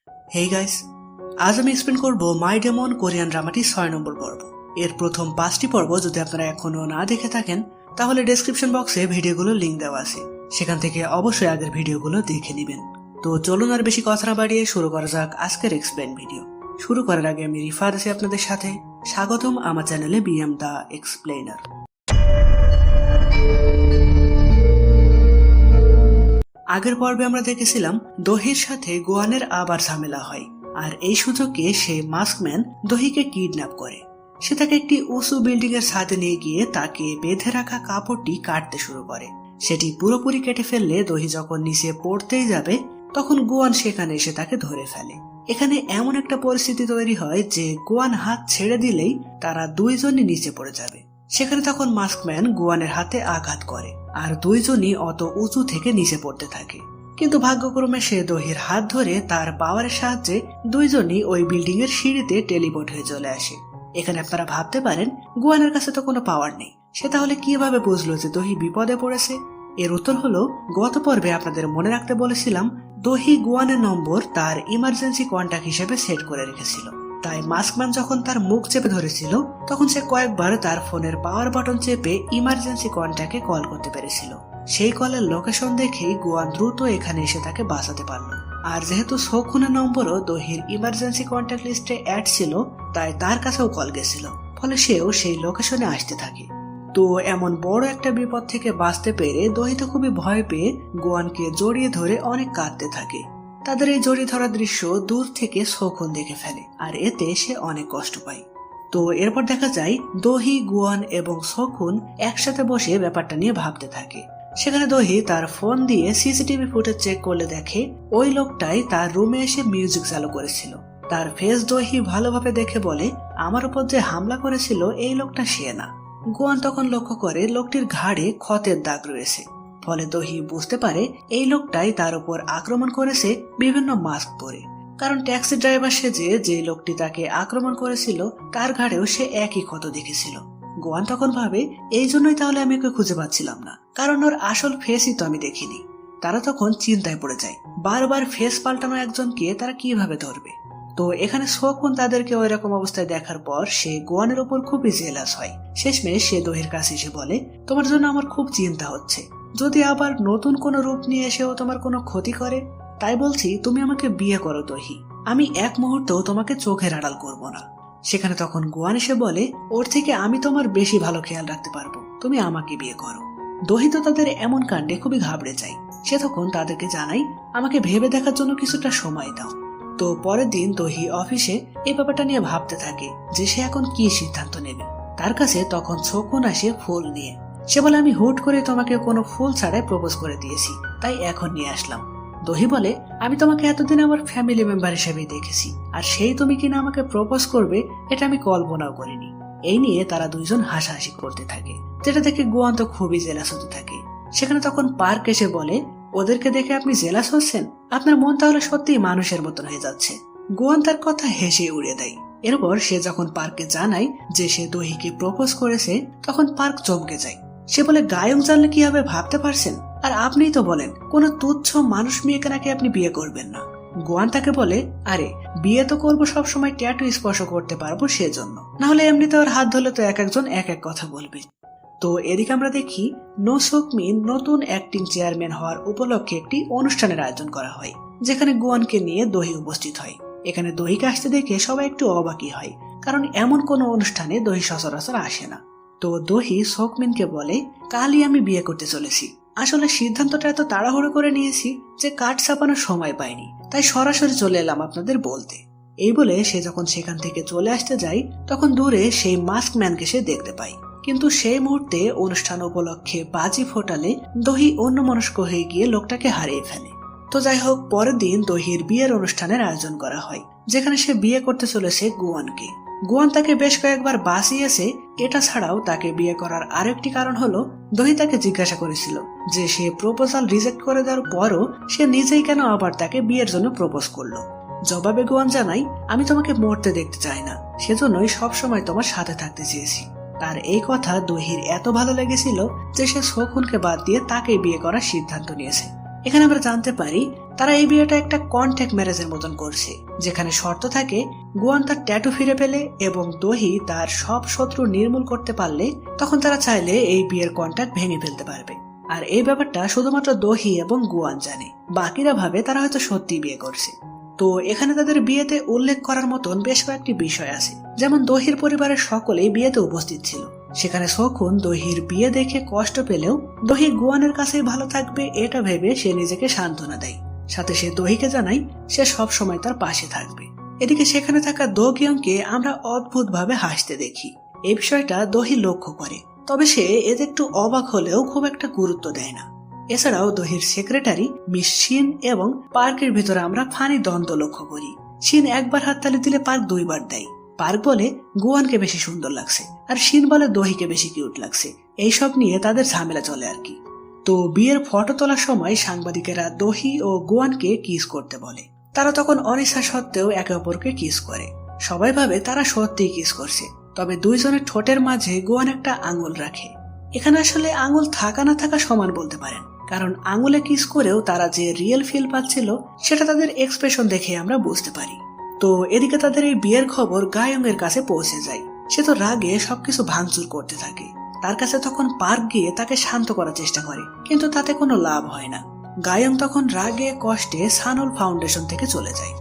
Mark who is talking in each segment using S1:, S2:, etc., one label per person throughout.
S1: Hey guys, আজ আমি explain করব মাই ডেমন কোরিয়ান ড্রামাটির 6 নম্বর পর্ব। এর প্রথম 5টি পর্ব যদি আপনারা এখনো না দেখে থাকেন তাহলে ডেসক্রিপশন বক্সে ভিডিওগুলোর লিংক দেওয়া আছে, সেখান থেকে অবশ্যই আগের ভিডিওগুলো দেখে নেবেন। তো চলুন আর বেশি কথা না বাড়িয়ে শুরু করা যাক আজকের এক্সপ্লেন ভিডিও। শুরু করার আগে আমি রিফাত আছি আপনাদের সাথে। স্বাগতম আমার চ্যানেলে বিএম দা এক্সপ্লেনার। আগের পর্বে আমরা দেখেছিলাম দহির সাথে গোয়ানের আবার ঝামেলা হয়, আর এই সুযোগে সে মাস্কম্যান দহিকে কিডন্যাপ করে। সে তাকে একটি উঁচু বিল্ডিং এর ছাদে নিয়ে গিয়ে তাকে বেঁধে রাখা কাপড়টি কাটতে শুরু করে। সেটি পুরোপুরি কেটে ফেললে দহি যখন নিচে পড়তেই যাবে তখন গোয়ান সেখানে এসে তাকে ধরে ফেলে। এখানে এমন একটা পরিস্থিতি তৈরি হয় যে গোয়ান হাত ছেড়ে দিলেই তারা দুইজনই নিচে পড়ে যাবে। সেখানে তখন মাস্কম্যান গোয়ানের হাতে আঘাত করে আর দুইজনই অত উঁচু থেকে নিচে পড়তে থাকে। কিন্তু ভাগ্যক্রমে সে দহির হাত ধরে তার পাওয়ারের সাহায্যে দুইজনই ওই বিল্ডিং এর সিঁড়িতে টেলিপোর্ট হয়ে চলে আসে। এখানে আপনারা ভাবতে পারেন গোয়ানের কাছে তো কোনো পাওয়ার নেই, সে তাহলে কিভাবে বুঝলো যে দহি বিপদে পড়েছে? এর উত্তর হলো, গত পর্বে আপনাদের মনে রাখতে বলেছিলাম দহি গোয়ানের নম্বর তার ইমার্জেন্সি কন্ট্যাক্ট হিসেবে সেট করে রেখেছিল। তাই মাস্কম্যান যখন তার মুখ চেপে ধরেছিল তখন সে কয়েকবার তার ফোনের পাওয়ার বাটন চেপে ইমার্জেন্সি কন্ট্যাক্টে কল করতে পেরেছিল। সেই কলের লোকেশন দেখেই গোয়ান দ্রুত এখানে এসে তাকে বাঁচাতে পারল। আর যেহেতু সোখুনের নম্বরও দহির ইমার্জেন্সি কন্ট্যাক্ট লিস্টে অ্যাড ছিল, তাই তার কাছেও কল গেছিল, ফলে সেও সেই লোকেশনে আসতে থাকে। তো এমন বড় একটা বিপদ থেকে বাঁচতে পেরে দহি তো খুবই ভয় পেয়ে গোয়ানকে জড়িয়ে ধরে অনেক কাঁদতে থাকে। তাদের এই জড়িয়ে ধরা দৃশ্য দূর থেকে সোখুন দেখে ফেলে, আর এতে সে অনেক কষ্ট পায়। তো এরপর দেখা যায় দহি, গোয়ান এবং সোখুন একসাথে বসে ব্যাপারটা নিয়ে ভাবতে থাকে। সেখানে দহি তার ফোন দিয়ে সিসিটিভি ফুটেজ চেক করলে দেখে ওই লোকটাই তার রুমে এসে মিউজিক চালু করেছিল। তার ফেস দহি ভালোভাবে দেখে বলে, আমার উপর যে হামলা করেছিল এই লোকটা সে না। গোয়ান তখন লক্ষ্য করে লোকটির ঘাড়ে ক্ষতের দাগ রয়েছে, ফলে দহি বুঝতে পারে এই লোকটাই তার উপর আক্রমণ করেছে বিভিন্ন মাস্ক পরে। কারণ ট্যাক্সি ড্রাইভার সেজে যে লোকটি তাকে আক্রমণ করেছিল তার ঘাড়েও সে একই ক্ষত দেখেছিল। গোয়ান তখন ভাবে এই জন্যই তাহলে আমি ওকে খুঁজে পাচ্ছিলাম না, কারণ ওর আসল ফেসই তো আমি দেখিনি। তারা তখন চিন্তায় পড়ে যায়, বারবার ফেস পাল্টানো একজনকে তারা কিভাবে ধরবে। তো এখানে সোখুন তাদেরকে ওই রকম অবস্থায় দেখার পর সে গোয়ানের উপর খুবই জেলাস হয়। শেষমেশ সে দহির কাছে এসে বলে, তোমার জন্য আমার খুব চিন্তা হচ্ছে, যদি আবার নতুন কোনো রূপ নিয়ে এসেও তোমার কোনো ক্ষতি করে। তাই বলছি তুমি আমাকে বিয়ে করো দহি, আমি এক মুহূর্তেও তোমাকে চোখের আড়াল করব না। সেখানে তখন গোয়ান এসে বলে, ওর থেকে আমি তোমার বেশি ভালো খেয়াল রাখতে পারবো, তুমি আমাকে বিয়ে করো। দহি তো তাদের এমন কাণ্ডে খুবই ঘাবড়ে যায়। সে তখন তাদেরকে জানাই, আমাকে ভেবে দেখার জন্য কিছুটা সময় দাও। তো পরের দিন দহি অফিসে এই ব্যাপারটা নিয়ে ভাবতে থাকে যে সে এখন কি সিদ্ধান্ত নেবে। তার কাছে তখন সোখুন আসে ফুল নিয়ে। সে বলে, আমি হুট করে তোমাকে কোনো ফুল ছাড়াই প্রপোজ করে দিয়েছি, তাই এখন নিয়ে আসলাম। দহি বলে, আমি তোমাকে এতদিন আমার ফ্যামিলি মেম্বার হিসেবেই দেখেছি, আর সেই তুমি কিনা আমাকে প্রপোজ করবে এটা আমি কল্পনাও করিনি। এই নিয়ে তারা দুইজন হাসাহাসি করতে থাকে, যেটা দেখে গোয়ান তো খুবই জেলাস হতে থাকে। সেখানে তখন পার্ক এসে বলে, ওদেরকে দেখে আপনি জেলাস হচ্ছেন? আপনার মন তাহলে সত্যিই মানুষের মতন হয়ে যাচ্ছে। গোয়ান তার কথা হেসে উড়িয়ে দেয়। এরপর সে যখন পার্কে জানায় যে সে দহিকে প্রপোজ করেছে তখন পার্ক চমকে যায়। সে বলে, গায়ক জানলে কি হবে ভাবতে পারছেন? আর আপনিই তো বলেন কোন তুচ্ছ মানুষ মেয়েকে নাকি আপনি বিয়ে করবেন না। গোয়ান তাকে বলে, আরে বিয়ে তো করবো সবসময় ট্যাটু স্পর্শ করতে পারবো সেজন্য, না হলে এমনিতে ওর হাত ধরলে তো এক একজন এক এক কথা বলবে। তো এদিকে আমরা দেখি নো সোকমিন নতুন অ্যাক্টিং চেয়ারম্যান হওয়ার উপলক্ষে একটি অনুষ্ঠানের আয়োজন করা হয়, যেখানে গোয়ানকে নিয়ে দহি উপস্থিত হয়। এখানে দহিকে আসতে দেখে সবাই একটু অবাকই হয়, কারণ এমন কোনো অনুষ্ঠানে দহি সচরাচর আসে না। তো দহি সোকমিনকে বলে, কালই আমি বিয়ে করতে চলেছি। আসলে সিদ্ধান্তটা এত তাড়াহুড়ো করে নিয়েছি যে কাঠ ছাপানোর সময় পাইনি, তাই সরাসরি চলে এলাম আপনাদের বলতে। এই বলে সে যখন সেখান থেকে চলে আসতে যায় তখন দূরে সেই মাস্কম্যানকে সে দেখতে পায়। কিন্তু সেই মুহূর্তে অনুষ্ঠান উপলক্ষে বাজি ফোটালে দহি অন্যমনস্ক হয়ে গিয়ে লোকটাকে হারিয়ে ফেলে। তো যাই হোক, পরের দিন দহির বিয়ের অনুষ্ঠানের আয়োজন করা হয়, যেখানে সে বিয়ে করতে চলেছে গোয়ানকে। গোয়ান তাকে বেশ কয়েকবার বাঁচিয়েছে। এটা ছাড়াও তাকে বিয়ে করার আরেকটি কারণ হলো, দহি তাকে জিজ্ঞাসা করেছিল যে সে প্রপোজাল রিজেক্ট করে দেওয়ার পরও সে নিজেই কেন আবার তাকে বিয়ের জন্য প্রপোজ করলো। জবাবে গোয়ান জানাই, আমি তোমাকে মরতে দেখতে চাই না, সেজন্যই সবসময় তোমার সাথে থাকতে চেয়েছি। তার এই কথা দহির এত ভালো লেগেছিল যে সে সোখুনকে বাদ দিয়ে তাকে বিয়ে করার সিদ্ধান্ত নিয়েছে। এখানে আমরা জানতে পারি তারা এই বিয়েটা একটা কন্ট্যাক্ট ম্যারেজের মতন করছে, যেখানে শর্ত থাকে গুয়ান তার ট্যাটু ফিরে পেলে এবং দোহি তার সব শত্রু নির্মূল করতে পারলে তখন তারা চাইলে এই বিয়ের কন্ট্যাক্ট ভেঙে ফেলতে পারবে। আর এই ব্যাপারটা শুধুমাত্র দোহি এবং গুয়ান জানে, বাকিরা ভাবে তারা হয়তো সত্যি বিয়ে করছে। তো এখানে তাদের বিয়েতে উল্লেখ করার মতন বেশ কয়েকটি বিষয় আছে, যেমন দোহির পরিবারের সকলেই বিয়েতে উপস্থিত ছিল। সেখানে শকুন দোহির বিয়ে দেখে কষ্ট পেলেও দোহি গুয়ানের কাছেই ভালো থাকবে এটা ভেবে সে নিজেকে সান্ত্বনা দেয়। সাথে সে দোহিকে জানায় সে সব সময় তার পাশে থাকবে। এদিকে সেখানে থাকা দো গিয়ংকে আমরা অদ্ভুত ভাবে হাসতে দেখি। এই বিষয়টা দোহি লক্ষ্য করে, তবে সে এতে একটু অবাক হলেও খুব একটা গুরুত্ব দেয় না। এছাড়াও দোহির সেক্রেটারি মিস শিন এবং পার্কের ভিতরে আমরা ফানি দ্বন্দ্ব লক্ষ্য করি। শিন একবার হাততালি দিলে পার্ক দুইবার দেয়। পার্ক বলে গুয়ানকে বেশি সুন্দর লাগছে, আর শিন বলে দোহিকে বেশি কিউট লাগছে। এইসব নিয়ে তাদের ঝামেলা চলে আর কি। তো বিয়ের ফটো তোলার সময় সাংবাদিকেরা দোহি ও গুয়ানকে কিস করতে বলে। তারা তখন অনিচ্ছা সত্ত্বেও একে অপরকে কিস করে। সবাই ভাবে তারা সত্যিই কিস করছে, তবে দুইজনের ঠোঁটের মাঝে গুয়ান একটা আঙুল রাখে। এখানে আসলে আঙুল থাকা না থাকা সমান বলতে পারেন, কারণ আঙুলে কিস করেও তারা যে রিয়েল ফিল পাচ্ছিল সেটা তাদের এক্সপ্রেশন দেখে আমরা বুঝতে পারি। তো এদিকে তাদের এই বিয়ের খবর গায়ং এর কাছে পৌঁছে যায়। সে তো রাগে সবকিছু ভাঙচুর করতে থাকে। তার কাছে তখন পার্ক গিয়ে তাকে শান্ত করার চেষ্টা করে, কিন্তু তাতে কোনো লাভ হয় না। গায়ং তখন রাগে কষ্টে সানল ফাউন্ডেশন থেকে চলে যায়।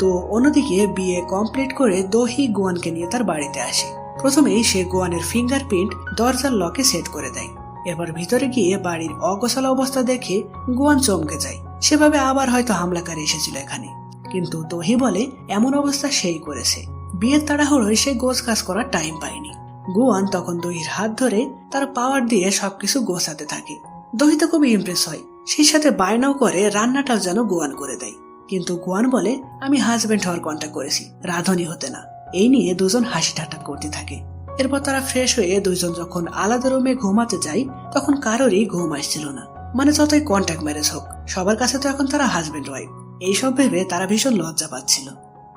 S1: তো অন্যদিকে বিয়ে কমপ্লিট করে দোহি গুয়ানকে নিয়ে তার বাড়িতে আসে। প্রথমেই সে গুয়ানের ফিঙ্গারপ্রিন্ট দরজার লকে সেট করে দেয়। এরপর ভিতরে গিয়ে বাড়ির অগোছালো অবস্থা দেখে গুয়ান চমকে যায়। সেভাবে আবার হয়তো হামলাকারী এসেছিল এখানে, কিন্তু দোহি বলে এমন অবস্থা সেই করেছে। বিয়ের তাড়াহুড়োয় সে গোছ কাজ করার টাইম পায়নি। গুয়ান তখন দোহির হাত ধরে তার পাওয়ার দিয়ে সবকিছু গোছাতে থাকে। দোহি তো খুবই ইমপ্রেস হয়, সেই সাথে বায়নাও করে রান্নাটাও যেন গুয়ান করে দেয়। কিন্তু গুয়ান বলে আমি হাজবেন্ড হওয়ার কন্ট্যাক্ট করেছি, রাঁধুনি হতে না। এই নিয়ে দুজন হাসি ঠাট্টা করতে থাকে। এরপর তারা ফ্রেশ হয়ে দুইজন যখন আলাদা রুমে ঘুমাতে যায় তখন কারোরই ঘুম আসছিল না। মানে যতই কন্ট্যাক্ট ম্যারেজ হোক, সবার কাছে তো এখন তারা হাজবেন্ড ওয়াইফ। এইসব ভেবে তারা ভীষণ লজ্জা পাচ্ছিল।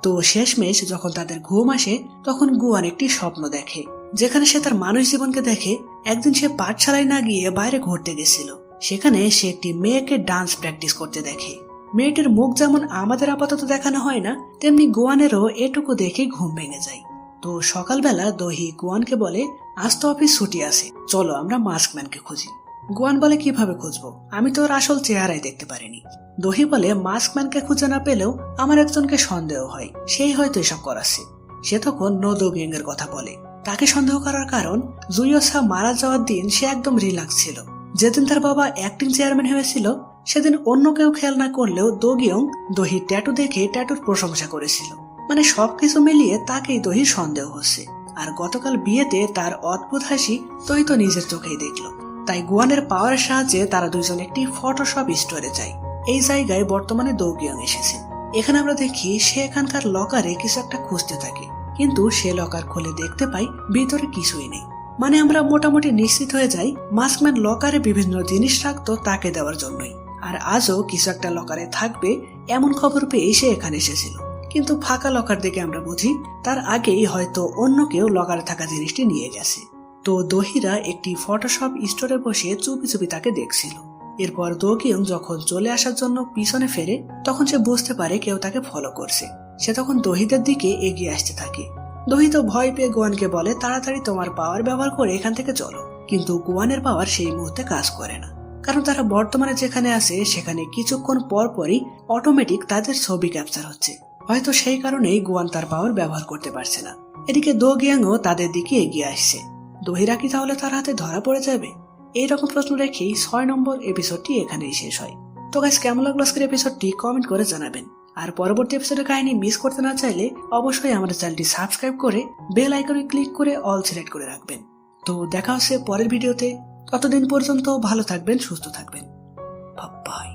S1: তো শেষমেশ যখন তাদের ঘুম আসে তখন গুয়ান একটি স্বপ্ন দেখে, যেখানে সে তার মানুষ জীবনকে দেখে। একদিন সে পাঠশালায় না গিয়ে বাইরে ঘুরতে গেছিল। সেখানে সে একটি মেয়েকে ডান্স প্র্যাকটিস করতে দেখে। মেয়েটির মুখ যেমন আমাদের আপাতত দেখানো হয় না, তেমনি গুয়ানেরও এটুকু দেখে ঘুম ভেঙে যায়। তো সকালবেলা দোহি গুয়ানকে বলে আজ তো অফিস ছুটি আছে, চলো আমরা মাস্কম্যানকে খুঁজি। গুয়ান বলে কিভাবে খুঁজবো, আমি তো ওর আসল চেহারাই দেখতে পারিনি। দোহি বলে মাস্কম্যানকে খুঁজে না পেলেও আমার একজনকে সন্দেহ হয়, সেই হয়তো এসব করাচ্ছে। সে তখন নো দো গিয়ং এর কথা বলে। তাকে সন্দেহ করার কারণ জুইওসা মারা যাওয়ার দিন সে একদম রিল্যাক্স ছিল। যেদিন তার বাবা অ্যাক্টিং চেয়ারম্যান হয়েছিল সেদিন অন্য কেউ খেয়াল না করলেও দো গিয়ং দোহির ট্যাটু দেখে ট্যাটুর প্রশংসা করেছিল। মানে সবকিছু মিলিয়ে তাকেই দোহির সন্দেহ হচ্ছে। আর গতকাল বিয়েতে তার অদ্ভুত হাসি দোহি তো নিজের চোখেই দেখল। তাই গুয়ানের পাওয়ারের সাহায্যে তারা দুইজন একটি ফটোশপ স্টোরে যায়। এই জায়গায় বর্তমানে দো গিয়ং এসেছে। এখানে আমরা দেখি সে এখানকার লকারে কিছু একটা খুঁজতে থাকে, কিন্তু সে লকার খুলে দেখতে পাই ভিতরে কিছুই নেই। মানে আমরা মোটামুটি নিশ্চিত হয়ে যাই মাস্কম্যান লকারে বিভিন্ন জিনিস রাখতো তাকে দেওয়ার জন্যই। আর আজও কিছু একটা লকারে থাকবে এমন খবর পেয়ে সে এখানে এসেছিল। কিন্তু ফাঁকা লকার দেখে আমরা বুঝি তার আগেই হয়তো অন্য কেউ লকারে থাকা জিনিসটি নিয়ে গেছে। তো দোহিরা একটি ফটোশপ স্টোরে বসে চুপি চুপি তাকে দেখছিল। এরপর দো গিয়ং যখন চলে আসার জন্য পিছনে ফেরে তখন সে বুঝতে পারে কেউ তাকে ফলো করছে। সে তখন দোহিদের দিকে এগিয়ে আসতে থাকে। দোহি তো ভয় পেয়ে গুয়ানকে বলে তাড়াতাড়ি তোমার পাওয়ার ব্যবহার করে এখান থেকে চলো। কিন্তু গুয়ানের পাওয়ার সেই মুহূর্তে কাজ করে না, কারণ তারা বর্তমানে যেখানে আছে সেখানে কিছুক্ষণ পর পরই অটোমেটিক তাদের ছবি ক্যাপচার হচ্ছে। হয়তো সেই কারণেই গুয়ান তার পাওয়ার ব্যবহার করতে পারছে না। এদিকে দো গিয়ংও তাদের দিকে এগিয়ে আসছে। দোহিরা কি তাহলে তার হাতে ধরা পড়ে যাবে? এইরকম প্রশ্ন রেখেই 6 নম্বর এপিসোডটি এখানেই শেষ হয়। তো গাইস, কেমন লাগলো আজকের এপিসোডটি কমেন্ট করে জানাবেন। আর পরবর্তী এপিসোডের কাহিনী মিস করতে না চাইলে অবশ্যই আমাদের চ্যানেলটি সাবস্ক্রাইব করে বেল আইকনে ক্লিক করে অল সিলেক্ট করে রাখবেন। তো দেখা হচ্ছে পরের ভিডিওতে। ততদিন পর্যন্ত ভালো থাকবেন, সুস্থ থাকবেন। বাই।